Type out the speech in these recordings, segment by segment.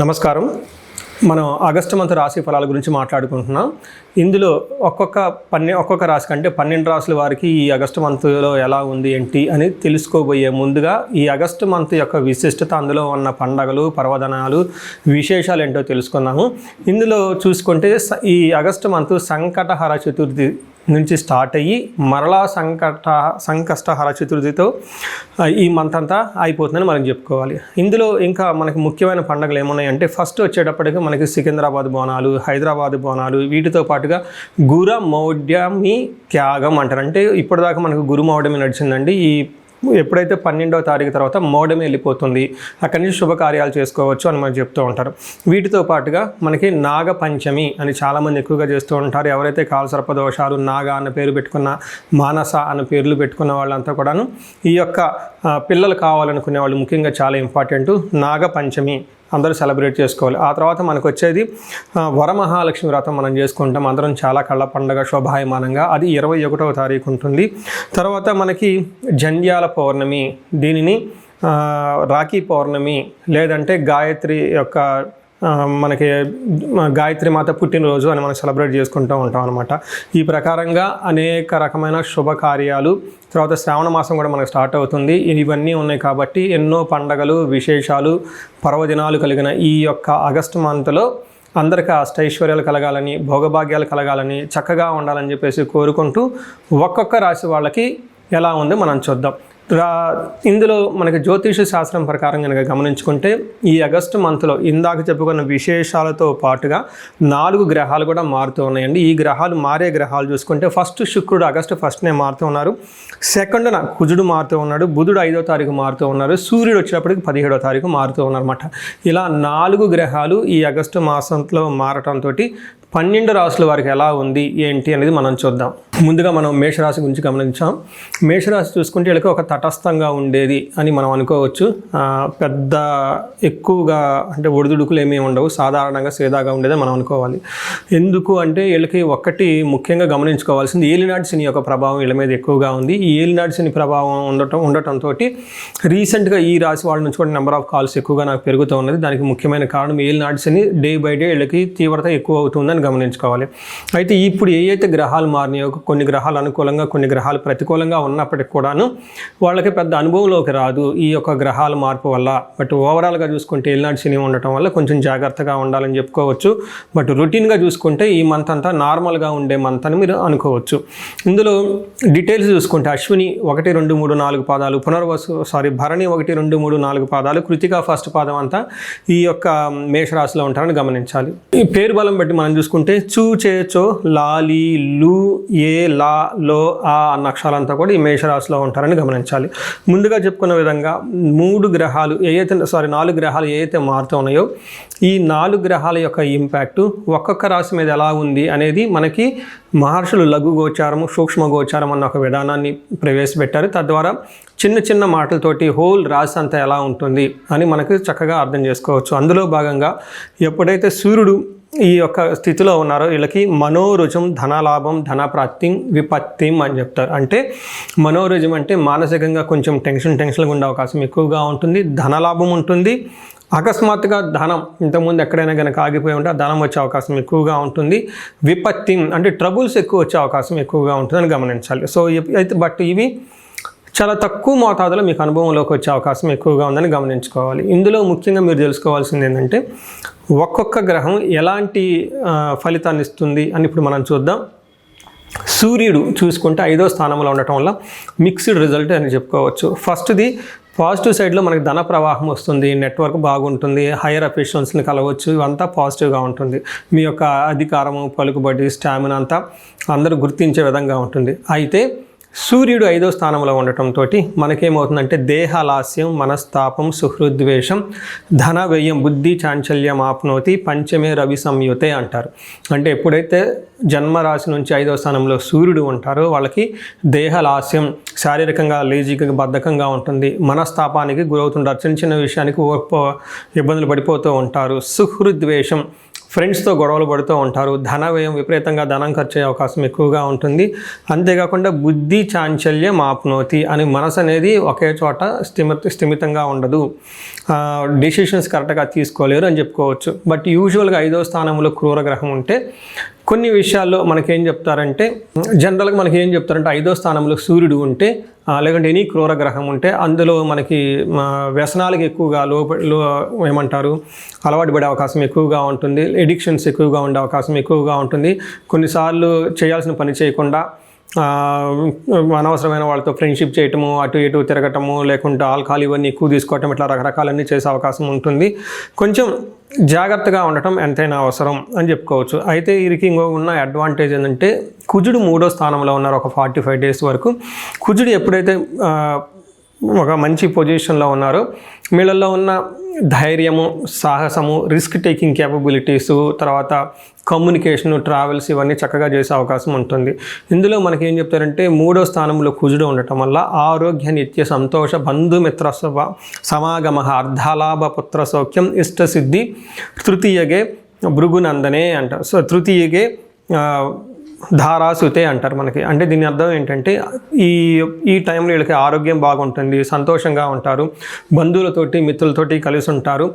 నమస్కారం. మనం August month రాశి ఫలాల గురించి మాట్లాడుకుంటున్నాం. ఇందులో ఒక్కొక్క రాశి కంటే 12 రాశుల వారికి ఈ ఆగస్టు మంత్లో ఎలా ఉంది ఏంటి అని తెలుసుకోబోయే ముందుగా ఈ ఆగస్టు మంత్ యొక్క విశిష్టత, అందులో ఉన్న పండగలు, పర్వదినాలు, విశేషాలు ఏంటో తెలుసుకున్నాము. ఇందులో చూసుకుంటే ఈ ఆగస్టు మంత్ సంకటహర చతుర్థి నుంచి స్టార్ట్ అయ్యి మరలా సంకష్టహర చతుర్థితో ఈ మంత్ అంతా అయిపోతుందని మనం చెప్పుకోవాలి. ఇందులో ఇంకా మనకి ముఖ్యమైన పండుగలు ఏమున్నాయంటే, ఫస్ట్ వచ్చేటప్పటికి మనకి సికింద్రాబాద్ బోనాలు, హైదరాబాద్ బోనాలు, వీటితో పాటుగా గురు మౌఢ్యమి త్యాగం అంటారు. అంటే ఇప్పటిదాకా మనకు గురు మౌఢ్యమి నడిచిందండి. ఎప్పుడైతే 12వ తారీఖు తర్వాత మౌఢ్యమి వెళ్ళిపోతుంది, అక్కడి నుంచి శుభకార్యాలు చేసుకోవచ్చు అని మనం చెప్తూ ఉంటారు. వీటితో పాటుగా మనకి నాగపంచమి అని చాలామంది ఎక్కువగా చేస్తూ ఉంటారు. ఎవరైతే కాలసర్ప దోషాలు, నాగ అన్న పేరు పెట్టుకున్న, మానస అన్న పేర్లు పెట్టుకున్న వాళ్ళంతా కూడాను ఈ యొక్క పిల్లలు కావాలనుకునే వాళ్ళు ముఖ్యంగా చాలా ఇంపార్టెంట్ నాగపంచమి అందరూ సెలబ్రేట్ చేసుకోవాలి. ఆ తర్వాత మనకు వచ్చేది వరమహాలక్ష్మి వ్రతం మనం చేసుకుంటాం. అందరం చాలా కళ్ళ పండుగ శోభాయమానంగా. అది 21వ తారీఖు ఉంటుంది. తర్వాత మనకి జంధ్యాల పౌర్ణమి, దీనిని రాఖీ పౌర్ణమి, లేదంటే గాయత్రి యొక్క మనకి గాయత్రి మాత పుట్టినరోజు అని మనం సెలబ్రేట్ చేసుకుంటూ ఉంటాం అనమాట. ఈ ప్రకారంగా అనేక రకమైన శుభకార్యాలు, తర్వాత శ్రావణ మాసం కూడా మనకు స్టార్ట్ అవుతుంది. ఇవన్నీ ఉన్నాయి కాబట్టి ఎన్నో పండగలు, విశేషాలు, పర్వదినాలు కలిగిన ఈ యొక్క ఆగస్టు మంత్లో అందరికీ అష్టైశ్వర్యాలు కలగాలని, భోగభాగ్యాలు కలగాలని, చక్కగా ఉండాలని చెప్పేసి కోరుకుంటూ ఒక్కొక్క రాశి వాళ్ళకి ఎలా ఉందో మనం చూద్దాం. ఇందులో మనకి జ్యోతిష శాస్త్రం ప్రకారం కనుక గమనించుకుంటే ఈ ఆగస్టు మంత్లో ఇందాక చెప్పుకున్న విశేషాలతో పాటుగా 4 గ్రహాలు కూడా మారుతూ ఉన్నాయండి. ఈ గ్రహాలు మారే గ్రహాలు చూసుకుంటే ఫస్ట్ శుక్రుడు ఆగస్టు 1నే మారుతూ ఉన్నారు. సెకండ్న కుజుడు మారుతూ ఉన్నాడు. బుధుడు 5వ తారీఖు మారుతూ ఉన్నారు. సూర్యుడు వచ్చేటప్పటికి 17వ తారీఖు మారుతూ ఉన్నారన్నమాట. ఇలా 4 గ్రహాలు ఈ ఆగస్టు మాసంలో మారటంతో 12 రాశుల వారికి ఎలా ఉంది ఏంటి అనేది మనం చూద్దాం. ముందుగా మనం మేషరాశి గురించి గమనించాం. మేషరాశి చూసుకుంటే వీళ్ళకి ఒక తటస్థంగా ఉండేది అని మనం అనుకోవచ్చు. పెద్ద ఎక్కువగా అంటే ఒడిదుడుకులు ఏమీ ఉండవు, సాధారణంగా సేదాగా ఉండేదని మనం అనుకోవాలి. ఎందుకు అంటే వీళ్ళకి ఒక్కటి ముఖ్యంగా గమనించుకోవాల్సింది ఏలినాటి శని యొక్క ప్రభావం వీళ్ళ మీద ఎక్కువగా ఉంది. ఈ ఏలినాటి శని ప్రభావం ఉండటంతో రీసెంట్గా ఈ రాశి వాళ్ళ నుంచి కూడా నెంబర్ ఆఫ్ కాల్స్ ఎక్కువగా నాకు పెరుగుతూ ఉన్నది. దానికి ముఖ్యమైన కారణం ఏలినాటి శని డే బై డే వీళ్ళకి తీవ్రత ఎక్కువ అవుతుందని గమనించుకోవాలి. అయితే ఇప్పుడు ఏవైతే గ్రహాలు మారినాయో, కొన్ని గ్రహాలు అనుకూలంగా, కొన్ని గ్రహాలు ప్రతికూలంగా ఉన్నప్పటికి కూడాను వాళ్ళకి పెద్ద అనుభవంలోకి రాదు ఈ యొక్క గ్రహాల మార్పు వల్ల. బట్ ఓవరాల్గా చూసుకుంటే ఏలినాటి శని ఉండటం వల్ల కొంచెం జాగ్రత్తగా ఉండాలని చెప్పుకోవచ్చు. బట్ రొటీన్గా చూసుకుంటే ఈ మంత్ అంతా నార్మల్గా ఉండే మంత్ అని మీరు అనుకోవచ్చు. ఇందులో డీటెయిల్స్ చూసుకుంటే అశ్విని 1, 2, 3, 4 పాదాలు, భరణి 1, 2, 3, 4 పాదాలు, కృతిక ఫస్ట్ పాదం అంతా ఈ యొక్క మేషరాశిలో ఉంటారని గమనించాలి. ఈ పేరు బలం బట్టి మనం చూసుకుంటే చూ, చే, చో, లాలి, లు, ఏ, లా, లో, ఆ అన్న అక్షరాలంతా కూడా ఈ మేషరాశిలో ఉంటారని గమనించాలి. ముందుగా చెప్పుకున్న విధంగా 4 గ్రహాలు ఏవైతే మారుతూ ఉన్నాయో ఈ 4 గ్రహాల యొక్క ఇంపాక్టు ఒక్కొక్క రాశి మీద ఎలా ఉంది అనేది మనకి మహర్షులు లఘు గోచారము, సూక్ష్మ గోచారం అన్న ఒక విధానాన్ని ప్రవేశపెట్టారు. తద్వారా చిన్న చిన్న మాటలతోటి హోల్ రాశి అంతా ఎలా ఉంటుంది అని మనకు చక్కగా అర్థం చేసుకోవచ్చు. అందులో భాగంగా ఎప్పుడైతే సూర్యుడు ఈ యొక్క స్థితిలో ఉన్నారో వీళ్ళకి మనోరుజం, ధనలాభం, ధనప్రాప్తిం, విపత్తిం అని చెప్తారు. అంటే మనోరుజం అంటే మానసికంగా కొంచెం టెన్షన్గా ఉండే అవకాశం ఎక్కువగా ఉంటుంది. ధనలాభం ఉంటుంది. అకస్మాత్తుగా ధనం ఇంతకుముందు ఎక్కడైనా కనుక ఆగిపోయి ఉంటే ధనం వచ్చే అవకాశం ఎక్కువగా ఉంటుంది. విపత్తి అంటే ట్రబుల్స్ ఎక్కువ వచ్చే అవకాశం ఎక్కువగా ఉంటుందని గమనించాలి. సో అయితే బట్ ఇవి చాలా తక్కువ మోతాదులో మీకు అనుభవంలోకి వచ్చే అవకాశం ఎక్కువగా ఉందని గమనించుకోవాలి. ఇందులో ముఖ్యంగా మీరు తెలుసుకోవాల్సింది ఏంటంటే ఒక్కొక్క గ్రహం ఎలాంటి ఫలితాన్ని ఇస్తుంది అని ఇప్పుడు మనం చూద్దాం. సూర్యుడు చూసుకుంటే 5వ స్థానంలో ఉండటం వల్ల మిక్స్డ్ రిజల్ట్ అని చెప్పుకోవచ్చు. ఫస్ట్ది పాజిటివ్ సైడ్లో మనకి ధన ప్రవాహం వస్తుంది, నెట్వర్క్ బాగుంటుంది, హైయర్ అఫీషియల్స్ని కలవచ్చు, ఇవంతా పాజిటివ్గా ఉంటుంది. మీ యొక్క అధికారము, పలుకుబడి, స్టామినా అంతా అందరూ గుర్తించే విధంగా ఉంటుంది. అయితే సూర్యుడు 5వ స్థానంలో ఉండటంతో మనకేమవుతుందంటే దేహలాస్యం, మనస్తాపం, సుహృద్వేషం, ధన వ్యయం, బుద్ధి చాంచల్యం ఆప్నోతి, పంచమే రవి సంయుతే అంటారు. అంటే ఎప్పుడైతే జన్మరాశి నుంచి 5వ స్థానంలో సూర్యుడు ఉంటారో వాళ్ళకి దేహలాస్యం, శారీరకంగా లేజీగా బద్ధకంగా ఉంటుంది, మనస్తాపానికి గురవుతుంటారు, చిన్న చిన్న విషయానికి ఇబ్బందులు పడిపోతూ ఉంటారు. సుహృద్వేషం, ఫ్రెండ్స్తో గొడవలు పడుతూ ఉంటారు, ధన వ్యయం విపరీతంగా ధనం ఖర్చు అయ్యే అవకాశం ఎక్కువగా ఉంటుంది. అంతేకాకుండా బుద్ధి చాంచల్యం ఆప్నోతి అని మనసు అనేది ఒకే చోట స్థిమితంగా ఉండదు, డెసిషన్స్ కరెక్ట్గా తీసుకోలేరు అని చెప్పుకోవచ్చు. బట్ యూజువల్గా 5వ స్థానంలో క్రూర గ్రహం ఉంటే కొన్ని విషయాల్లో మనకేం చెప్తారంటే, జనరల్గా మనకి ఏం చెప్తారంటే 5వ స్థానంలో సూర్యుడు ఉంటే లేకుంటే ఎనీ క్రూర గ్రహం ఉంటే అందులో మనకి వ్యసనాలకు ఎక్కువగా ఏమంటారు అలవాటు పడే అవకాశం ఎక్కువగా ఉంటుంది, ఎడిక్షన్స్ ఎక్కువగా ఉండే అవకాశం ఎక్కువగా ఉంటుంది. కొన్నిసార్లు చేయాల్సిన పని చేయకుండా అనవసరమైన వాళ్ళతో ఫ్రెండ్షిప్ చేయటము, అటు ఇటు తిరగటము, లేకుంటే ఆల్కహాల్ ఇవన్నీ ఎక్కువ తీసుకోవటం, ఇట్లా రకరకాలన్నీ చేసే అవకాశం ఉంటుంది. కొంచెం జాగ్రత్తగా ఉండటం ఎంతైనా అవసరం అని చెప్పుకోవచ్చు. అయితే వీరికి ఇంకో ఉన్న అడ్వాంటేజ్ ఏంటంటే కుజుడు 3వ స్థానంలో ఉన్నారు ఒక 45 days వరకు. కుజుడు ఎప్పుడైతే ఒక మంచి పొజిషన్లో ఉన్నారో వీళ్ళల్లో ఉన్న ధైర్యము, సాహసము, రిస్క్ టేకింగ్ క్యాపబిలిటీసు, తర్వాత కమ్యూనికేషను, ట్రావెల్స్ ఇవన్నీ చక్కగా చేసే అవకాశం ఉంటుంది. ఇందులో మనకి ఏం చెప్తారంటే 3వ స్థానంలో కుజుడు ఉండటం వల్ల ఆరోగ్య నిత్య సంతోష బంధుమిత్ర సమాగమ అర్ధలాభ పుత్ర సౌఖ్యం ఇష్టసిద్ధి తృతీయగే భృగునందనే అంటారు. సో తృతీయగే ధారాసుతే అంటారు మనకి. అంటే దీని అర్థం ఏంటంటే ఈ టైంలో వీళ్ళకి ఆరోగ్యం బాగుంటుంది, సంతోషంగా ఉంటారు, బంధువులతోటి మిత్రులతోటి కలిసి ఉంటారు,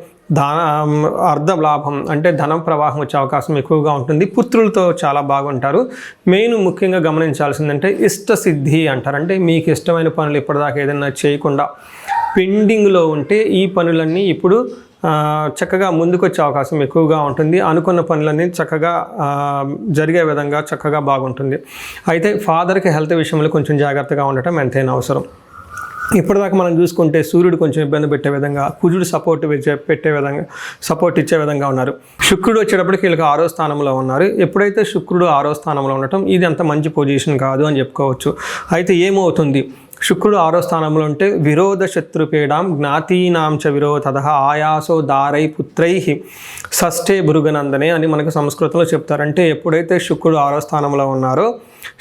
అర్ధ లాభం అంటే ధనం ప్రవాహం వచ్చే అవకాశం ఎక్కువగా ఉంటుంది, పుత్రులతో చాలా బాగుంటారు. మెయిన్ ముఖ్యంగా గమనించాల్సిందంటే ఇష్టసిద్ధి అంటారు. అంటే మీకు ఇష్టమైన పనులు ఇప్పటిదాకా ఏదైనా చేయకుండా పెండింగ్లో ఉంటే ఈ పనులన్నీ ఇప్పుడు చక్కగా ముందుకొచ్చే అవకాశం ఎక్కువగా ఉంటుంది. అనుకున్న పనులన్నీ చక్కగా జరిగే విధంగా చక్కగా బాగుంటుంది. అయితే ఫాదర్కి హెల్త్ విషయంలో కొంచెం జాగ్రత్తగా ఉండటం ఎంతైనా అవసరం. ఇప్పటిదాకా మనం చూసుకుంటే సూర్యుడు కొంచెం ఇబ్బంది పెట్టే విధంగా, కుజుడు సపోర్ట్ ఇచ్చే విధంగా ఉన్నారు. శుక్రుడు వచ్చేటప్పటికి వీళ్ళకి 6వ స్థానంలో ఉన్నారు. ఎప్పుడైతే శుక్రుడు 6వ స్థానంలో ఉండటం ఇది అంత మంచి పొజిషన్ కాదు అని చెప్పుకోవచ్చు. అయితే ఏమవుతుంది, శుక్రుడు 6వ స్థానంలో ఉంటే విరోధ శత్రుపీడాం జ్ఞాతీనాం చ విరోధ ఆయాసో దారై పుత్రై షష్ఠే భృగునందనే అని మనకు సంస్కృతంలో చెప్తారు. అంటే ఎప్పుడైతే శుక్రుడు 6వ స్థానంలో ఉన్నారో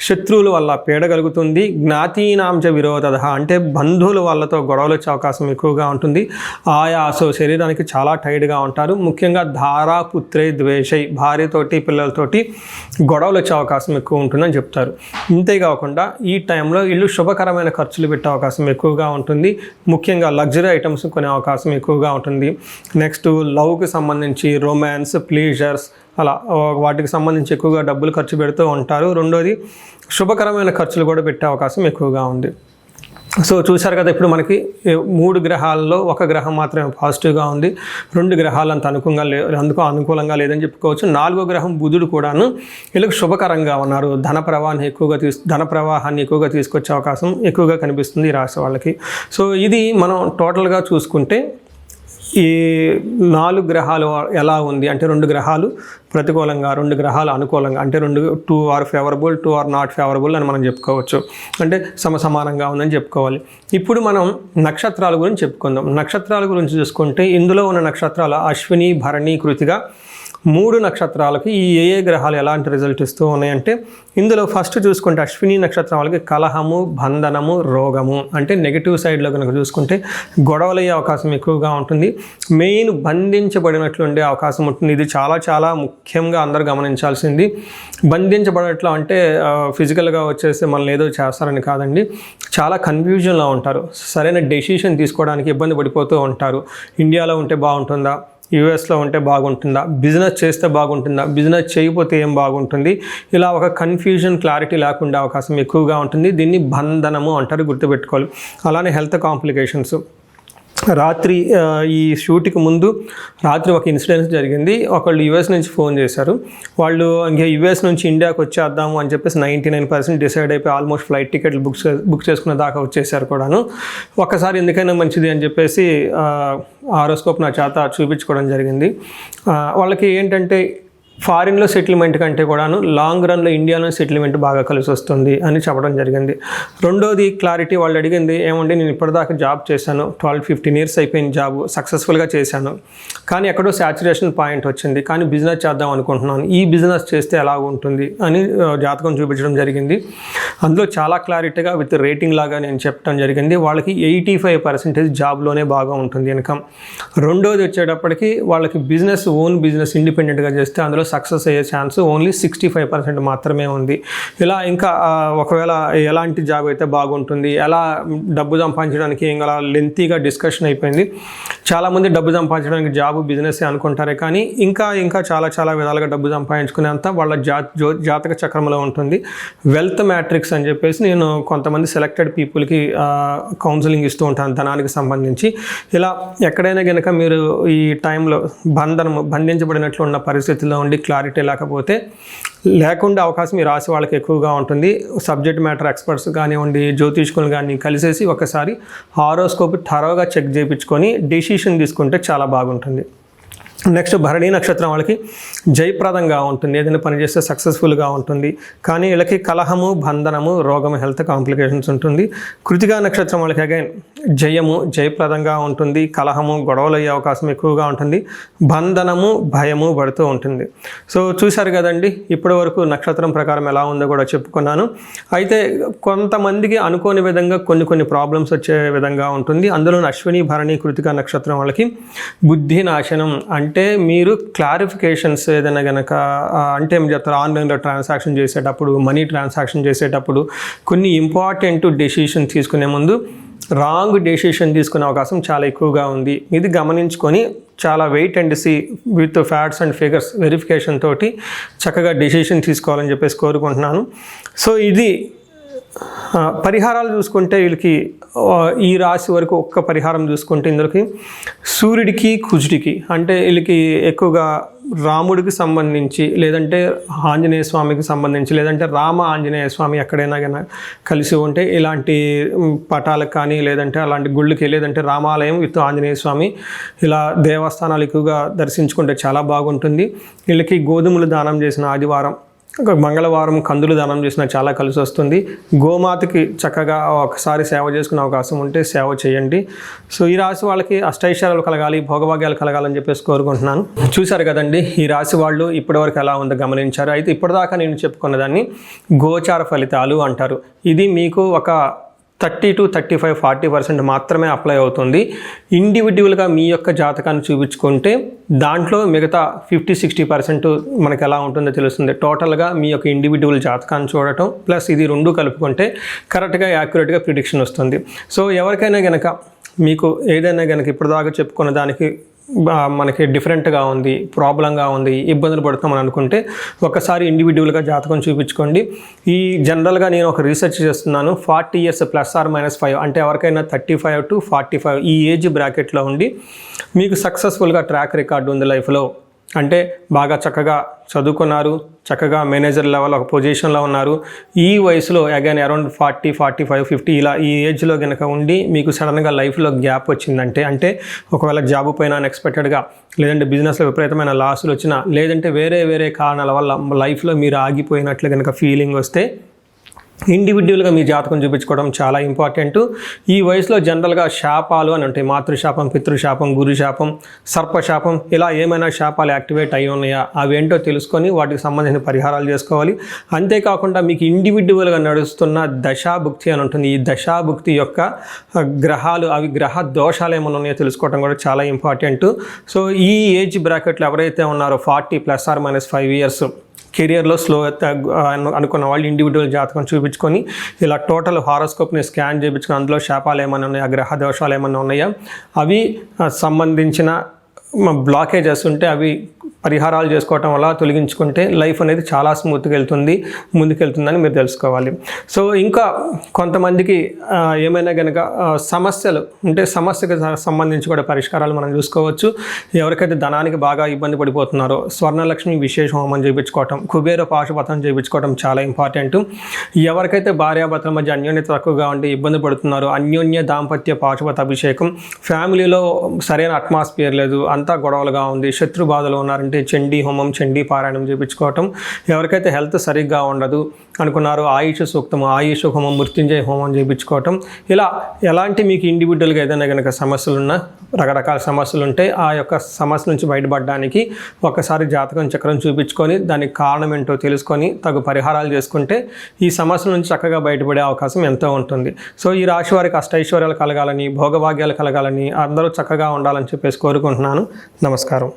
శత్రువుల వల్ల పీడ కలుగుతుంది, జ్ఞాతీనాంచ విరోధ అంటే బంధువుల వాళ్ళతో గొడవలు వచ్చే అవకాశం ఎక్కువగా ఉంటుంది, ఆయాసో శరీరానికి చాలా టైర్డ్గా ఉంటారు, ముఖ్యంగా ధారా పుత్రే ద్వేషై భార్యతోటి పిల్లలతోటి గొడవలు వచ్చే అవకాశం ఎక్కువ ఉంటుందని చెప్తారు. ఇంతేకాకుండా ఈ టైంలో వీళ్ళు శుభకరమైన ఖర్చులు పెట్టే అవకాశం ఎక్కువగా ఉంటుంది, ముఖ్యంగా లగ్జరీ ఐటమ్స్ కొనే అవకాశం ఎక్కువగా ఉంటుంది. నెక్స్ట్ లవ్కి సంబంధించి రొమాన్స్, ప్లీజర్స్ అలా వాటికి సంబంధించి ఎక్కువగా డబ్బులు ఖర్చు పెడుతూ ఉంటారు. రెండోది శుభకరమైన ఖర్చులు కూడా పెట్టే అవకాశం ఎక్కువగా ఉంది. సో చూశారు కదా, ఇప్పుడు మనకి 3 గ్రహాల్లో ఒక గ్రహం మాత్రమే పాజిటివ్గా ఉంది, 2 గ్రహాలు అంత అనుకూలంగా లేదని చెప్పుకోవచ్చు. 4వ గ్రహం బుధుడు కూడాను వీళ్ళకి శుభకరంగా ఉన్నారు, ధన ప్రవాహాన్ని ఎక్కువగా తీసుకొచ్చే అవకాశం ఎక్కువగా కనిపిస్తుంది ఈ రాశి వాళ్ళకి. సో ఇది మనం టోటల్గా చూసుకుంటే ఈ 4 గ్రహాలు ఎలా ఉంది అంటే 2 గ్రహాలు ప్రతికూలంగా, 2 గ్రహాలు అనుకూలంగా, అంటే 2 are favourable, 2 are not favourable అని మనం చెప్పుకోవచ్చు. అంటే సమానంగా ఉందని చెప్పుకోవాలి. ఇప్పుడు మనం నక్షత్రాల గురించి చెప్పుకుందాం. నక్షత్రాల గురించి చూసుకుంటే ఇందులో ఉన్న నక్షత్రాలు అశ్విని, భరణి, కృతిక 3 నక్షత్రాలకి ఈ ఏ గ్రహాలు ఎలాంటి రిజల్ట్ ఇస్తూ ఉన్నాయంటే, ఇందులో ఫస్ట్ చూసుకుంటే అశ్విని నక్షత్రం వాళ్ళకి కలహము, బంధనము, రోగము అంటే నెగిటివ్ సైడ్లో కనుక చూసుకుంటే గొడవలు అయ్యే అవకాశం ఎక్కువగా ఉంటుంది, మెయిన్ బంధించబడినట్లు ఉండే అవకాశం ఉంటుంది. ఇది చాలా చాలా ముఖ్యంగా అందరూ గమనించాల్సింది. బంధించబడట్లు అంటే ఫిజికల్గా వచ్చేసి మనల్ని ఏదో చేస్తారని కాదండి, చాలా కన్ఫ్యూజన్లో ఉంటారు, సరైన డెసిషన్ తీసుకోవడానికి ఇబ్బంది పడిపోతూ ఉంటారు. ఇండియాలో ఉంటే బాగుంటుందా, యూఎస్లో ఉంటే బాగుంటుందా, బిజినెస్ చేస్తే బాగుంటుందా, బిజినెస్ చేయకపోతే ఏం బాగుంటుంది, ఇలా ఒక కన్ఫ్యూజన్, క్లారిటీ లేకుండా అవకాశం ఎక్కువగా ఉంటుంది. దీన్ని బంధనము అంటారు, గుర్తుపెట్టుకోవాలి. అలానే హెల్త్ కాంప్లికేషన్స్. రాత్రి ఈ షూట్కి ముందు రాత్రి ఒక ఇన్సిడెంట్ జరిగింది. ఒకళ్ళు యూఎస్ నుంచి ఫోన్ చేశారు. వాళ్ళు ఇంకా యూఎస్ నుంచి ఇండియాకి వచ్చేద్దాము అని చెప్పేసి 99% డిసైడ్ అయిపోయి ఆల్మోస్ట్ ఫ్లైట్ టికెట్లు బుక్ చేసుకునే దాకా వచ్చేసారు కూడాను. ఒక్కసారి ఎందుకైనా మంచిది అని చెప్పేసి హారోస్కోప్ నా చేత చూపించుకోవడం జరిగింది. వాళ్ళకి ఏంటంటే ఫారిన్లో సెటిల్మెంట్ కంటే కూడాను లాంగ్ రన్లో ఇండియాలో సెటిల్మెంట్ బాగా కలిసి వస్తుంది అని చెప్పడం జరిగింది. రెండోది క్లారిటీ, వాళ్ళు అడిగింది ఏమంటే నేను ఇప్పటిదాకా జాబ్ చేశాను, 12-15 years అయిపోయిన జాబ్ సక్సెస్ఫుల్గా చేశాను, కానీ ఎక్కడో సాచురేషన్ పాయింట్ వచ్చింది, కానీ బిజినెస్ చేద్దాం అనుకుంటున్నాను, ఈ బిజినెస్ చేస్తే ఎలా ఉంటుంది అని జాతకం చూపించడం జరిగింది. అందులో చాలా క్లారిటీగా విత్ రేటింగ్ లాగా నేను చెప్పడం జరిగింది. వాళ్ళకి 85% జాబ్లోనే బాగా ఉంటుంది ఇన్కమ్. రెండోది వచ్చేటప్పటికి వాళ్ళకి ఓన్ బిజినెస్ ఇండిపెండెంట్గా చేస్తే అందులో సక్సెస్ అయ్యే ఛాన్స్ ఓన్లీ 65% మాత్రమే ఉంది. ఇలా ఇంకా ఒకవేళ ఎలాంటి జాబ్ అయితే బాగుంటుంది, ఎలా డబ్బు సంపాదించడానికి ఇంకా లెంతీగా డిస్కషన్ అయిపోయింది. చాలామంది డబ్బు సంపాదించడానికి జాబ్ బిజినెస్ అనుకుంటారే, కానీ ఇంకా చాలా విధాలుగా డబ్బు సంపాదించుకునేంత వాళ్ళ జాతక చక్రంలో ఉంటుంది. వెల్త్ మ్యాట్రిక్స్ అని చెప్పేసి నేను కొంతమంది సెలెక్టెడ్ పీపుల్కి కౌన్సిలింగ్ ఇస్తూ ఉంటాను ధనానికి సంబంధించి. ఇలా ఎక్కడైనా కనుక మీరు ఈ టైంలో బంధించబడినట్లు ఉన్న పరిస్థితుల్లో ఉండి క్లారిటీ లేకుండా అవకాశం ఈ రాశి వాళ్ళకి ఎక్కువగా ఉంటుంది. సబ్జెక్ట్ మ్యాటర్ ఎక్స్పర్ట్స్ కానివ్వండి, జ్యోతిష్కులు కానీ కలిసేసి ఒకసారి హారోస్కోప్ థరోగా చెక్ చేయించుకొని డెసిషన్ తీసుకుంటే చాలా బాగుంటుంది. నెక్స్ట్ భరణి నక్షత్రం వాళ్ళకి జయప్రదంగా ఉంటుంది, ఏదైనా పని చేస్తే సక్సెస్ఫుల్గా ఉంటుంది. కానీ వీళ్ళకి కలహము, బంధనము, రోగము, హెల్త్ కాంప్లికేషన్స్ ఉంటుంది. కృతికా నక్షత్రం వాళ్ళకి అగైన్ జయప్రదంగా ఉంటుంది, కలహము, గొడవలు అయ్యే అవకాశం ఎక్కువగా ఉంటుంది, బంధనము, భయము పడుతూ ఉంటుంది. సో చూశారు కదండి, ఇప్పటి వరకు నక్షత్రం ప్రకారం ఎలా ఉందో కూడా చెప్పుకున్నాను. అయితే కొంతమందికి అనుకోని విధంగా కొన్ని ప్రాబ్లమ్స్ వచ్చే విధంగా ఉంటుంది. అందులో అశ్విని, భరణి, కృతికా నక్షత్రం వాళ్ళకి బుద్ధి నాశనం అంటే మీరు క్లారిఫికేషన్స్ ఏదైనా కనుక అంటే ఏం చెప్తారు, ఆన్లైన్లో ట్రాన్సాక్షన్ చేసేటప్పుడు, మనీ ట్రాన్సాక్షన్ చేసేటప్పుడు కొన్ని ఇంపార్టెంట్ డెసిషన్ తీసుకునే ముందు రాంగ్ డెసిషన్ తీసుకునే అవకాశం చాలా ఎక్కువగా ఉంది. ఇది గమనించుకొని చాలా wait and see with facts and figures verification తోటి చక్కగా డెసిషన్ తీసుకోవాలని చెప్పేసి కోరుకుంటున్నాను. సో ఇది పరిహారాలు చూసుకుంటే వీళ్ళకి ఈ రాశి వరకు ఒక్క పరిహారం చూసుకుంటే ఇందులోకి సూర్యుడికి, కుజుడికి అంటే వీళ్ళకి ఎక్కువగా రాముడికి సంబంధించి, లేదంటే ఆంజనేయ స్వామికి సంబంధించి, లేదంటే రామ ఆంజనేయ స్వామి ఎక్కడైనా కానీ కలిసి ఉంటే ఇలాంటి పటాలకు కానీ, లేదంటే అలాంటి గుళ్ళకి, లేదంటే రామాలయం విత్ ఆంజనేయ స్వామి ఇలా దేవస్థానాలు ఎక్కువగా దర్శించుకుంటే చాలా బాగుంటుంది. వీళ్ళకి గోధుమలు దానం చేసిన ఆదివారం, మంగళవారం కందులు దానం చేసినా చాలా కలిసి వస్తుంది. గోమాతకి చక్కగా ఒకసారి సేవ చేసుకునే అవకాశం ఉంటే సేవ చేయండి. సో ఈ రాశి వాళ్ళకి అష్టైశ్వర్యాలు కలగాలి, భోగభాగ్యాలు కలగాలని చెప్పేసి కోరుకుంటున్నాను. చూశారు కదండి, ఈ రాశి వాళ్ళు ఇప్పటివరకు ఎలా ఉందో గమనించారు. అయితే ఇప్పటిదాకా నేను చెప్పుకున్న దాన్ని గోచార ఫలితాలు అంటారు. ఇది మీకు ఒక 30 to 35, 40% మాత్రమే అప్లై అవుతుంది. ఇండివిజువల్గా మీ యొక్క జాతకాన్ని చూపించుకుంటే దాంట్లో మిగతా 50-60% మనకి ఎలా ఉంటుందో తెలుస్తుంది. టోటల్గా మీ యొక్క ఇండివిజువల్ జాతకాన్ని చూడటం ప్లస్ ఇది రెండు కలుపుకుంటే కరెక్ట్గా యాక్యురేట్గా ప్రిడిక్షన్ వస్తుంది. సో ఎవరికైనా కనుక మీకు ఏదైనా కనుక ఇప్పటిదాకా చెప్పుకున్న దానికి మనకి డిఫరెంట్గా ఉంది, ప్రాబ్లంగా ఉంది, ఇబ్బందులు పడుతామని అనుకుంటే ఒకసారి ఇండివిజువల్గా జాతకం చూపించుకోండి. ఈ జనరల్గా నేను ఒక రీసెర్చ్ చేస్తున్నాను, 40 years +or-5 అంటే ఎవరికైనా 35 to 45 ఈ ఏజ్ బ్రాకెట్లో ఉండి మీకు సక్సెస్ఫుల్గా ట్రాక్ రికార్డు ఉంది లైఫ్లో, అంటే బాగా చక్కగా చదువుకున్నారు, చక్కగా మేనేజర్ లెవెల్ ఒక పొజిషన్లో ఉన్నారు, ఈ వయసులో అగైన్ అరౌండ్ 40, 45, 50 ఇలా ఈ ఏజ్లో కనుక ఉండి మీకు సడన్గా లైఫ్లో గ్యాప్ వచ్చిందంటే, అంటే ఒకవేళ జాబ్ పైన అన్ఎక్స్పెక్టెడ్గా, లేదంటే బిజినెస్లో విపరీతమైన లాసులు వచ్చినా, లేదంటే వేరే కారణాల వల్ల లైఫ్లో మీరు ఆగిపోయినట్లు కనుక ఫీలింగ్ వస్తే ఇండివిజువల్గా మీ జాతకం చూపించుకోవడం చాలా ఇంపార్టెంట్. ఈ వయసులో జనరల్గా శాపాలు అని ఉంటాయి, మాతృశాపం, పితృశాపం, గురుశాపం, సర్పశాపం, ఇలా ఏమైనా శాపాలు యాక్టివేట్ అయి ఉన్నాయా అవేంటో తెలుసుకొని వాటికి సంబంధించిన పరిహారాలు చేసుకోవాలి. అంతేకాకుండా మీకు ఇండివిజువల్గా నడుస్తున్న దశాభుక్తి అని ఉంటుంది. ఈ దశాభుక్తి యొక్క గ్రహాలు, అవి గ్రహ దోషాలు ఏమైనా ఉన్నాయో తెలుసుకోవడం కూడా చాలా ఇంపార్టెంట్. సో ఈ ఏజ్ బ్రాకెట్లో ఎవరైతే ఉన్నారో 40 +or-5 years కెరియర్లో స్లో అనుకున్న వాళ్ళు ఇండివిజువల్ జాతకం చూపించుకొని ఇలా టోటల్ హారోస్కోప్ని స్కాన్ చేయించుకొని అందులో శాపాలు ఏమైనా ఉన్నాయా, గ్రహ దోషాలు ఏమైనా ఉన్నాయా, అవి సంబంధించిన బ్లాకేజెస్ ఉంటే అవి పరిహారాలు చేసుకోవటం వల్ల తొలగించుకుంటే లైఫ్ అనేది చాలా స్మూత్గా ముందుకెళ్తుందని మీరు తెలుసుకోవాలి. సో ఇంకా కొంతమందికి ఏమైనా కనుక సమస్యలు ఉంటే సమస్యకు సంబంధించి కూడా పరిష్కారాలు మనం చూసుకోవచ్చు. ఎవరికైతే ధనానికి బాగా ఇబ్బంది పడిపోతున్నారో స్వర్ణలక్ష్మి విశేష హోమం చేయించుకోవటం, కుబేర పాశుపతం చేయించుకోవటం చాలా ఇంపార్టెంట్. ఎవరికైతే భార్యాభర్తల మధ్య అన్యోన్యత తక్కువగా ఉండి ఇబ్బంది పడుతున్నారో అన్యోన్య దాంపత్య పాశుపత అభిషేకం, ఫ్యామిలీలో సరైన అట్మాస్ఫియర్ లేదు, అంతా గొడవలుగా ఉంది, శత్రు బాధలు ఉన్నారు, అనుకున్నారంటే చండీ హోమం, చండీ పారాయణం చేయించుకోవటం. ఎవరికైతే హెల్త్ సరిగ్గా ఉండదు అనుకున్నారో ఆయుష్ సూక్తము, ఆయుష్ హోమం, మృత్యుంజయ హోమం చేయించుకోవటం. ఇలా ఎలాంటి మీకు ఇండివిజువల్గా ఏదైనా కనుక సమస్యలున్నా, రకరకాల సమస్యలు ఉంటే ఆ యొక్క సమస్య నుంచి బయటపడడానికి ఒకసారి జాతకం చక్రం చూపించుకొని దానికి కారణం ఏంటో తెలుసుకొని తగు పరిహారాలు చేసుకుంటే ఈ సమస్యల నుంచి చక్కగా బయటపడే అవకాశం ఎంతో ఉంటుంది. సో ఈ రాశి వారికి అష్టైశ్వర్యాలు కలగాలని, భోగభాగ్యాలు కలగాలని, అందరూ చక్కగా ఉండాలని చెప్పేసి కోరుకుంటున్నాను. నమస్కారం.